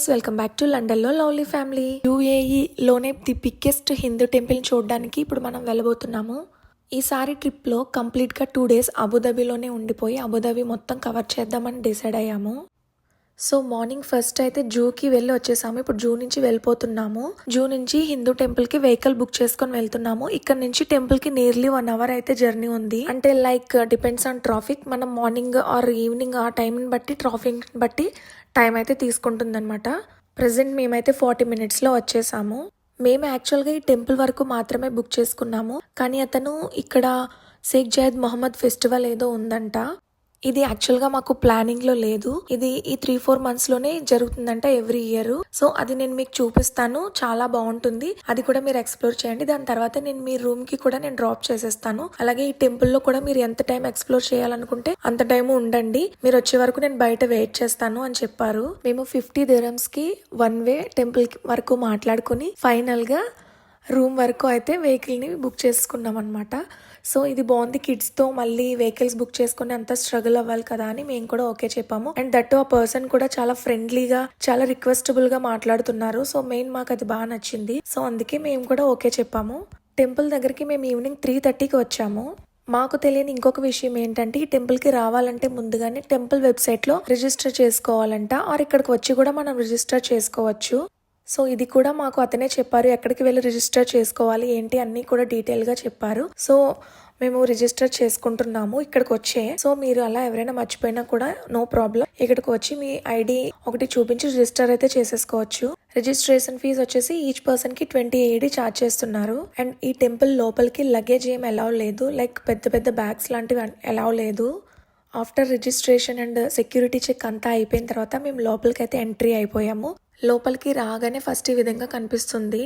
Guys, welcome back to London లో lovely family. UAE లోనే the biggest Hindu temple చూడడానికి ఇప్పుడు మనం వెళ్ళబోతున్నాము. ఈసారి ట్రిప్ లో కంప్లీట్ గా 2 days అబుదాబిలోనే ఉండిపోయి అబుదాబి మొత్తం కవర్ చేద్దామని డిసైడ్ అయ్యాము. సో మార్నింగ్ ఫస్ట్ అయితే జూకి వెళ్ళి వచ్చేసాము. ఇప్పుడు జూ నుంచి వెళ్ళిపోతున్నాము. జూ నుంచి హిందూ టెంపుల్ కి వెహికల్ బుక్ చేసుకొని వెళ్తున్నాము. ఇక్కడ నుంచి టెంపుల్ కి నియర్లీ 1 hour అయితే జర్నీ ఉంది. అంటే లైక్ డిపెండ్స్ ఆన్ ట్రాఫిక్. మనం మార్నింగ్ ఆర్ ఈవినింగ్ ఆ టైం బట్టి ట్రాఫిక్ బట్టి టైం అయితే తీసుకుంటుంది అనమాట. ప్రెసెంట్ మేమైతే 40 minutes లో వచ్చేసాము. మేము యాక్చువల్గా ఈ టెంపుల్ వరకు మాత్రమే బుక్ చేసుకున్నాము. కానీ అతను ఇక్కడ షేక్ జయద్ మొహమ్మద్ ఫెస్టివల్ ఏదో ఉందంట. ఇది యాక్చువల్గా మాకు ప్లానింగ్ లో లేదు. ఇది ఈ 3-4 months లోనే జరుగుతుందంట ఎవ్రీ ఇయర్. సో అది నేను మీకు చూపిస్తాను. చాలా బాగుంటుంది. అది కూడా మీరు ఎక్స్ప్లోర్ చేయండి. దాని తర్వాత నేను మీ రూమ్ కి కూడా నేను డ్రాప్ చేసేస్తాను. అలాగే ఈ టెంపుల్ లో కూడా మీరు ఎంత టైం ఎక్స్ప్లోర్ చేయాలనుకుంటే అంత టైం ఉండండి. మీరు వచ్చే వరకు నేను బయట వెయిట్ చేస్తాను అని చెప్పారు. మేము 50 dirhams కి 1 way టెంపుల్ వరకు మాట్లాడుకుని ఫైనల్ గా రూమ్ వరకు అయితే వెహికల్ ని బుక్ చేసుకున్నాం అనమాట. సో ఇది బాగుంది. కిడ్స్ తో మళ్ళీ వెహికల్స్ బుక్ చేసుకుని అంత స్ట్రగుల్ అవ్వాలి కదా అని మేము కూడా ఓకే చెప్పాము. అండ్ దట్ ఆ పర్సన్ కూడా చాలా ఫ్రెండ్లీగా చాలా రిక్వెస్టబుల్ గా మాట్లాడుతున్నారు. సో మెయిన్ మాకు అది బాగా నచ్చింది. సో అందుకే మేము కూడా ఓకే చెప్పాము. టెంపుల్ దగ్గరికి మేము ఈవినింగ్ 3:30కి వచ్చాము. మాకు తెలియని ఇంకొక విషయం ఏంటంటే ఈ టెంపుల్ కి రావాలంటే ముందుగానే టెంపుల్ వెబ్సైట్ లో రిజిస్టర్ చేసుకోవాలంట. ఆర్ ఇక్కడికి వచ్చి కూడా మనం రిజిస్టర్ చేసుకోవచ్చు. సో ఇది కూడా మాకు అతనే చెప్పారు. ఎక్కడికి వెళ్ళి రిజిస్టర్ చేసుకోవాలి ఏంటి అన్ని కూడా డీటెయిల్ గా చెప్పారు. సో మేము రిజిస్టర్ చేసుకుంటున్నాము ఇక్కడికి వచ్చే. సో మీరు అలా ఎవరైనా మర్చిపోయినా కూడా నో ప్రాబ్లం. ఇక్కడికి వచ్చి మీ ఐడి ఒకటి చూపించి రిజిస్టర్ అయితే చేసేసుకోవచ్చు. రిజిస్ట్రేషన్ ఫీజు వచ్చేసి ఈచ్ పర్సన్ కి 20 AED ఛార్జ్ చేస్తున్నారు. అండ్ ఈ టెంపుల్ లోపలికి లగేజ్ ఏం అలౌ లేదు. లైక్ పెద్ద పెద్ద బ్యాగ్స్ లాంటివి అలౌ లేదు. After registration and security check అంతా అయిపోయిన తర్వాత మేము లోపలికి అయితే ఎంట్రీ అయిపోయాము. లోపలికి రాగానే ఫస్ట్ ఈ విధంగా కనిపిస్తుంది.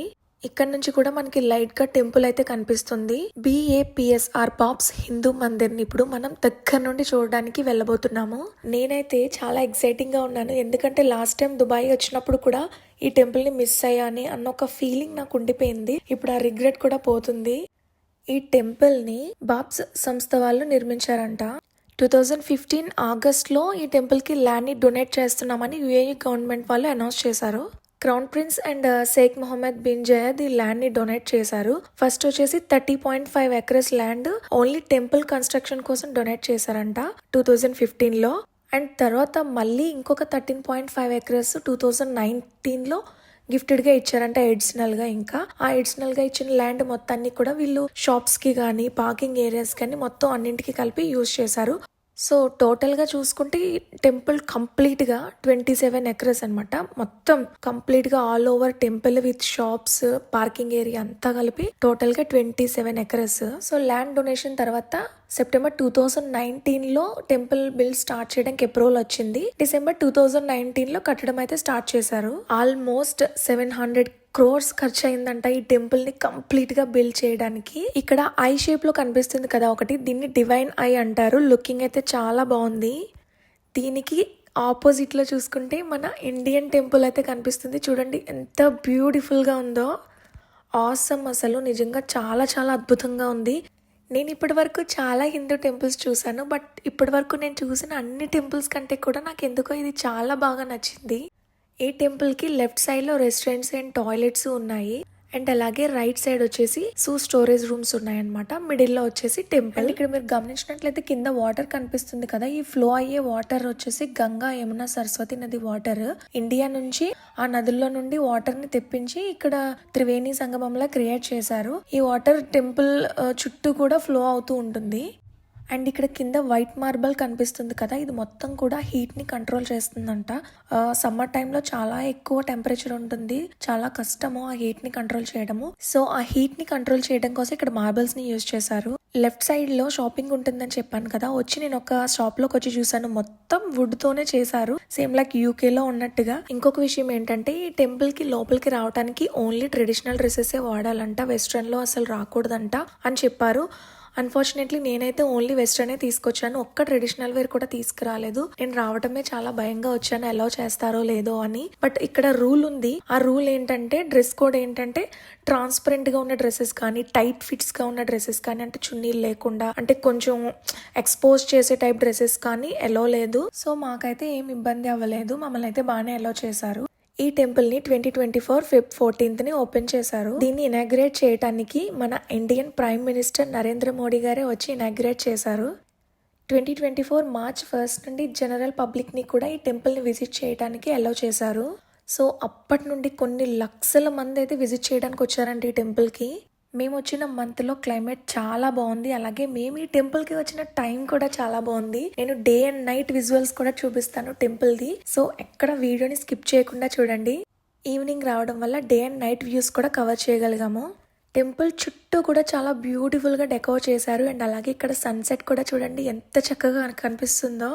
ఇక్కడ నుంచి కూడా మనకి లైట్ గా టెంపుల్ అయితే కనిపిస్తుంది. BAPSR పాప్స్ హిందూ మందిర్ ని ఇప్పుడు మనం దగ్గర నుండి చూడడానికి వెళ్ళబోతున్నాము. నేనైతే చాలా ఎక్సైటింగ్ గా ఉన్నాను. ఎందుకంటే లాస్ట్ టైం దుబాయ్ వచ్చినప్పుడు కూడా ఈ టెంపుల్ ని మిస్ అయ్యాని అన్న ఒక ఫీలింగ్ నాకు ఉండిపోయింది. ఇప్పుడు ఆ రిగ్రెట్ కూడా పోతుంది. ఈ టెంపుల్ ని బాప్స్ సంస్థ వాళ్ళు నిర్మించారంట. 2015 ఆగస్ట్లో ఈ టెంపుల్ కి ల్యాండ్ ని డొనేట్ చేస్తున్నామని యుఏఈ గవర్నమెంట్ వాళ్ళు అనౌన్స్ చేశారు. Crown prince and Sheikh Mohammed bin Zayed ఈ ల్యాండ్ ని డొనేట్ చేశారు. ఫస్ట్ వచ్చేసి 30.5 acres land only temple construction కోసం డొనేట్ చేశారంట 2015 లో. అండ్ తర్వాత మళ్ళీ ఇంకొక 13.5 acres 2019 లో గిఫ్టెడ్ గా ఇచ్చారంట అడిషనల్ గా. ఇంకా ఆ అడిషనల్ గా ఇచ్చిన ల్యాండ్ మొత్తాన్ని కూడా వీళ్ళు షాప్స్ కి గానీ పార్కింగ్ ఏరియాస్ కానీ మొత్తం అన్నింటికి కలిపి యూజ్ చేశారు. సో టోటల్ గా చూసుకుంటే టెంపుల్ కంప్లీట్ గా 27 acres అనమాట. మొత్తం కంప్లీట్ గా all over temple with shops parking area అంతా కలిపి టోటల్ గా 27 acres. సో ల్యాండ్ డొనేషన్ తర్వాత సెప్టెంబర్ 2019 లో టెంపుల్ బిల్డ్ స్టార్ట్ చేయడానికి అప్రూవల్ వచ్చింది. డిసెంబర్ 2019 లో కట్టడం అయితే స్టార్ట్ చేశారు. ఆల్మోస్ట్ 700 crores ఖర్చు అయిందంట ఈ టెంపుల్ ని కంప్లీట్ గా బిల్డ్ చేయడానికి. ఇక్కడ ఐ షేప్ లో కనిపిస్తుంది కదా ఒకటి, దీన్ని డివైన్ ఐ అంటారు. లుకింగ్ అయితే చాలా బాగుంది. దీనికి ఆపోజిట్ లో చూసుకుంటే మన ఇండియన్ టెంపుల్ అయితే కనిపిస్తుంది. చూడండి ఎంత బ్యూటిఫుల్ గా ఉందో. ఆసమ్, అసలు నిజంగా చాలా చాలా అద్భుతంగా ఉంది. నేను ఇప్పటి వరకు చాలా హిందూ టెంపుల్స్ చూసాను. బట్ ఇప్పటి వరకు నేను చూసిన అన్ని టెంపుల్స్ కంటే కూడా నాకు ఎందుకో ఇది చాలా బాగా నచ్చింది. ఈ టెంపుల్ కి లెఫ్ట్ సైడ్ లో రెస్టారెంట్స్ అండ్ టాయిలెట్స్ ఉన్నాయి. అండ్ అలాగే రైట్ సైడ్ వచ్చేసి స్టోరేజ్ రూమ్స్ ఉన్నాయన్నమాట. మిడిల్ లో వచ్చేసి టెంపుల్. ఇక్కడ మీరు గమనించినట్లయితే కింద వాటర్ కనిపిస్తుంది కదా, ఈ ఫ్లో అయ్యే వాటర్ వచ్చేసి గంగా, యమున, సరస్వతి నది వాటర్. ఇండియా నుంచి ఆ నదుల్లో నుండి వాటర్ ని తెప్పించి ఇక్కడ త్రివేణి సంగమంలా క్రియేట్ చేశారు. ఈ వాటర్ టెంపుల్ చుట్టూ కూడా ఫ్లో అవుతూ ఉంటుంది. అండ్ ఇక్కడ కింద వైట్ మార్బల్ కనిపిస్తుంది కదా, ఇది మొత్తం కూడా హీట్ ని కంట్రోల్ చేస్తుందంట. సమ్మర్ టైంలో చాలా ఎక్కువ టెంపరేచర్ ఉంటుంది. చాలా కష్టము ఆ హీట్ ని కంట్రోల్ చేయడము. సో ఆ హీట్ ని కంట్రోల్ చేయడం కోసం ఇక్కడ మార్బల్స్ ని యూజ్ చేశారు. లెఫ్ట్ సైడ్ లో షాపింగ్ ఉంటుందని చెప్పాను కదా, వచ్చి నేను ఒక షాప్ లోకి వచ్చి చూసాను. మొత్తం వుడ్ తోనే చేశారు, సేమ్ లైక్ UK లో ఉన్నట్టుగా. ఇంకొక విషయం ఏంటంటే ఈ టెంపుల్ కి లోపలికి రావడానికి ఓన్లీ ట్రెడిషనల్ డ్రెస్సెస్ వాడాలంట, వెస్ట్రన్ లో అసలు రాకూడదంట అని చెప్పారు. అన్ఫార్చునేట్లీ నేనైతే ఓన్లీ వెస్టర్నే తీసుకొచ్చాను. ఒక్క ట్రెడిషనల్ వేర్ కూడా తీసుకురాలేదు. నేను రావడమే చాలా భయంగా వచ్చాను, ఎలా చేస్తారో లేదో అని. బట్ ఇక్కడ రూల్ ఉంది. ఆ రూల్ ఏంటంటే డ్రెస్ కోడ్ ఏంటంటే ట్రాన్స్పరెంట్ గా ఉన్న డ్రెస్సెస్ కానీ, టైట్ ఫిట్స్ గా ఉన్న డ్రెస్సెస్ కానీ, అంటే చున్నీలు లేకుండా అంటే కొంచెం ఎక్స్పోజ్ చేసే టైప్ డ్రెస్సెస్ కానీ ఎలో లేదు. సో మాకైతే ఏం ఇబ్బంది అవ్వలేదు, మమ్మల్ని అయితే బాగానే ఎలో చేశారు. ఈ టెంపుల్ ని 2024 ఫెబ్ 14th ఓపెన్ చేశారు. దీన్ని ఇనాగ్రేట్ చేయడానికి మన Indian prime minister Narendra Modi గారే వచ్చి ఇనాగ్రేట్ చేశారు. 2024 మార్చ్ 1 నుండి జనరల్ పబ్లిక్ ని కూడా ఈ టెంపుల్ ని విజిట్ చేయడానికి అలౌ చేశారు. సో అప్పటి నుండి కొన్ని లక్షల మంది అయితే విజిట్ చేయడానికి వచ్చారండి ఈ టెంపుల్కి. మేము వచ్చిన మంత్లో క్లైమేట్ చాలా బాగుంది. అలాగే మేము ఈ టెంపుల్కి వచ్చిన టైం కూడా చాలా బాగుంది. నేను డే అండ్ నైట్ విజువల్స్ కూడా చూపిస్తాను టెంపుల్ది. సో ఎక్కడ వీడియోని స్కిప్ చేయకుండా చూడండి. ఈవినింగ్ రావడం వల్ల డే అండ్ నైట్ వ్యూస్ కూడా కవర్ చేయగలిగాము. టెంపుల్ చుట్టూ కూడా చాలా బ్యూటిఫుల్గా డెకోర్ చేశారు. అండ్ అలాగే ఇక్కడ సన్సెట్ కూడా చూడండి ఎంత చక్కగా కనిపిస్తుందో.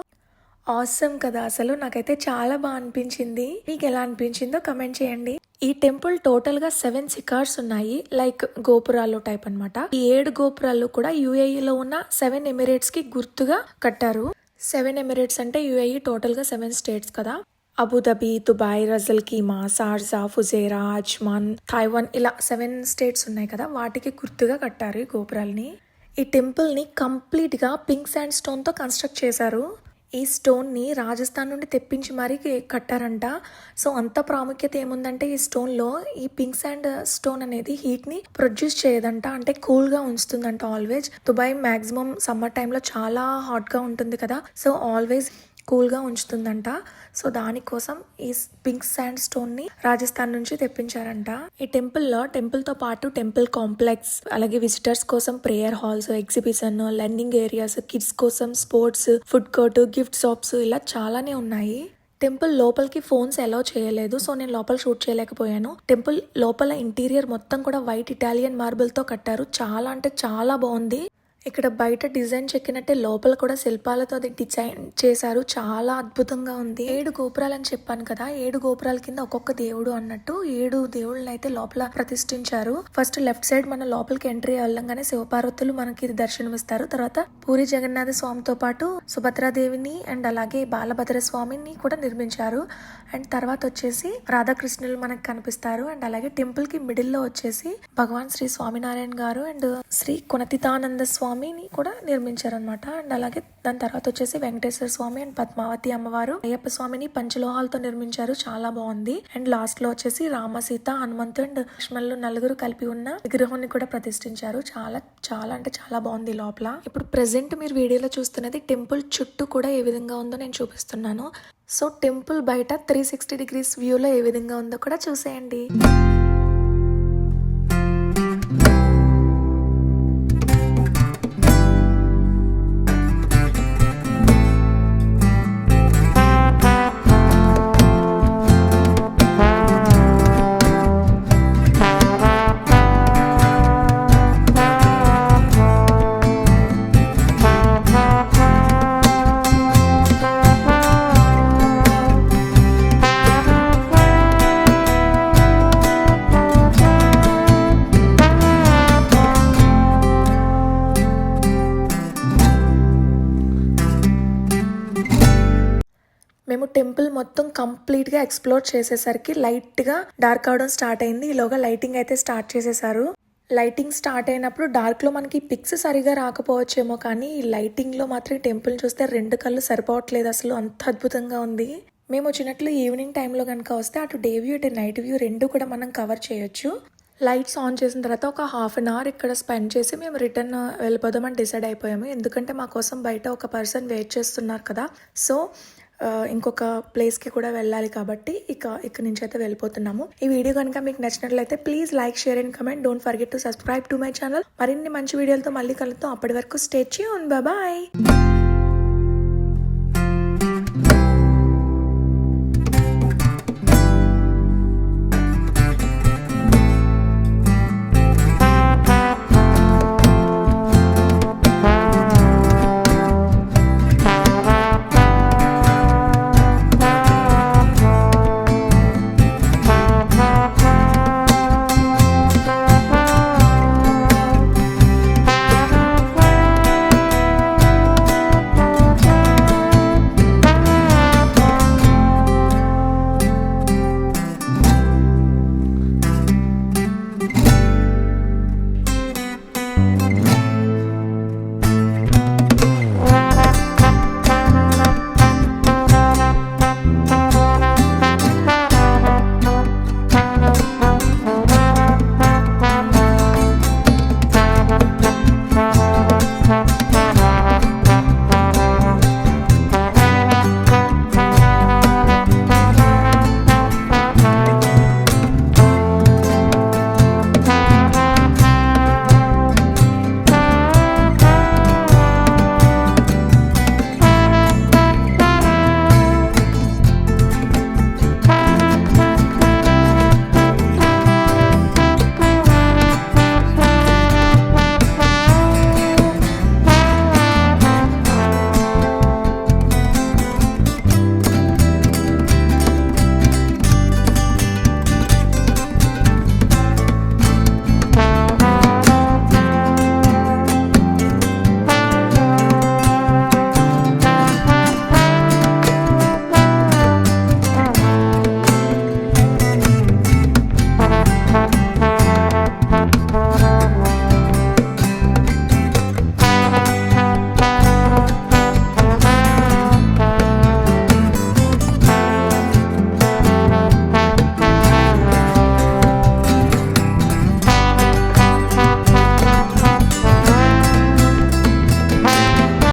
ఆసమ్ కదా, అసలు నాకైతే చాలా బాగా అనిపించింది. మీకు ఎలా అనిపించిందో కమెంట్ చేయండి. ఈ టెంపుల్ టోటల్ గా 7 సికార్స్ ఉన్నాయి, లైక్ గోపురాలు టైప్ అన్నమాట. ఈ 7 గోపురాలు కూడా యుఏఈలో ఉన్న 7 ఎమిరేట్స్ కి గుర్తుగా కట్టారు. 7 ఎమిరేట్స్ అంటే యుఏఈ టోటల్ గా 7 స్టేట్స్ కదా. అబుదాబి, దుబాయ్, రజల్ కీమా, షార్జా, ఫుజేరా, అజ్మాన్, తైవాన్ ఇలా 7 స్టేట్స్ ఉన్నాయి కదా, వాటికి గుర్తుగా కట్టారు ఈ గోపురాల్ని. ఈ టెంపుల్ ని కంప్లీట్ గా పింక్ శాండ్ స్టోన్ తో కన్స్ట్రక్ట్ చేశారు. ఈ స్టోన్ని రాజస్థాన్ నుండి తెప్పించి మరీ కట్టారంట. సో అంత ప్రాముఖ్యత ఏముందంటే ఈ స్టోన్లో ఈ పింక్ శాండ్ స్టోన్ అనేది హీట్ని ప్రొడ్యూస్ చేయదంట, అంటే కూల్గా ఉంచుతుందంట ఆల్వేజ్. దుబాయ్ మ్యాక్సిమం సమ్మర్ టైంలో చాలా హాట్గా ఉంటుంది కదా, సో ఆల్వేజ్ కూల్గా ఉంచుతుందంట. సో దానికోసం ఈ పింక్ శాండ్ స్టోన్ ని రాజస్థాన్ నుంచి తెప్పించారంట. ఈ టెంపుల్తో పాటు టెంపుల్ కాంప్లెక్స్, అలాగే విజిటర్స్ కోసం prayer halls, exhibition, learning areas, kids కోసం sports, food court, gift shops ఇలా చాలానే ఉన్నాయి. టెంపుల్ లోపలికి ఫోన్స్ అలౌ చేయలేదు, సో నేను లోపల షూట్ చేయలేకపోయాను. టెంపుల్ లోపల ఇంటీరియర్ మొత్తం కూడా వైట్ ఇటాలియన్ మార్బుల్ తో కట్టారు. చాలా అంటే చాలా బాగుంది. ఇక్కడ బయట డిజైన్ చెక్కినట్టే లోపల కూడా శిల్పాలతో అది డిజైన్ చేశారు. చాలా అద్భుతంగా ఉంది. 7 గోపురాలు అని చెప్పాను కదా, 7 గోపురాల కింద ఒక్కొక్క దేవుడు అన్నట్టు 7 దేవుళ్ళని అయితే లోపల ప్రతిష్ఠించారు. ఫస్ట్ లెఫ్ట్ సైడ్ మన లోపలికి ఎంట్రీ అవ్వగానే శివపార్వతులు మనకి దర్శనమిస్తారు. తర్వాత పూరి జగన్నాథ స్వామితో పాటు సుభద్రాదేవిని అండ్ అలాగే బాలభద్ర స్వామిని కూడా నిర్మించారు. అండ్ తర్వాత వచ్చేసి రాధాకృష్ణులు మనకు కనిపిస్తారు. అండ్ అలాగే టెంపుల్ కి మిడిల్ లో వచ్చేసి భగవాన్ శ్రీ స్వామినారాయణ గారు అండ్ శ్రీ కొనతితానంద స్వామిని కూడా నిర్మించారనమాట. అండ్ అలాగే దాని తర్వాత వచ్చేసి వెంకటేశ్వర స్వామి అండ్ పద్మావతి అమ్మవారు, అయ్యప్ప స్వామిని పంచలోహాలతో నిర్మించారు. చాలా బాగుంది. అండ్ లాస్ట్ లో వచ్చేసి రామ, సీత, హనుమంతు అండ్ లక్ష్మణులు నలుగురు కలిపి ఉన్న విగ్రహాన్ని కూడా ప్రతిష్ఠించారు. చాలా చాలా అంటే చాలా బాగుంది లోపల. ఇప్పుడు ప్రెసెంట్ మీరు వీడియోలో చూస్తున్నది టెంపుల్ చుట్టూ కూడా ఏ విధంగా ఉందో నేను చూపిస్తున్నాను. సో టెంపుల్ బయట 360 degrees వ్యూలో ఏ విధంగా ఉందో కూడా చూసేయండి. మేము టెంపుల్ మొత్తం కంప్లీట్గా ఎక్స్ప్లోర్ చేసేసరికి లైట్గా డార్క్ అవడం స్టార్ట్ అయింది. ఈలోగా లైటింగ్ అయితే స్టార్ట్ చేసేసారు. లైటింగ్ స్టార్ట్ అయినప్పుడు డార్క్లో మనకి పిక్స్ సరిగా రాకపోవచ్చేమో, కానీ ఈ లైటింగ్లో మాత్రం ఈ టెంపుల్ చూస్తే 2 కళ్ళు సరిపోవట్లేదు. అసలు అంత అద్భుతంగా ఉంది. మేము వచ్చినట్లు ఈవినింగ్ టైంలో కనుక వస్తే అటు డే వ్యూ ఇటు నైట్ వ్యూ 2 కూడా మనం కవర్ చేయొచ్చు. లైట్స్ ఆన్ చేసిన తర్వాత ఒక 1/2 hour ఇక్కడ స్పెండ్ చేసి మేము రిటర్న్ వెళ్ళిపోదామని డిసైడ్ అయిపోయాము. ఎందుకంటే మా కోసం బయట ఒక పర్సన్ వెయిట్ చేస్తున్నారు కదా, సో ఇంకొక ప్లేస్కి కూడా వెళ్ళాలి కాబట్టి ఇక్కడ నుంచి అయితే వెళ్ళిపోతున్నాము. ఈ వీడియో కనుక మీకు నచ్చినట్లయితే please like, share and comment. Don't forget to subscribe to my channel. మరిన్ని మంచి వీడియోలతో మళ్ళీ కలుద్దాం. అప్పటి వరకు స్టే ట్యూన్. బాయ్.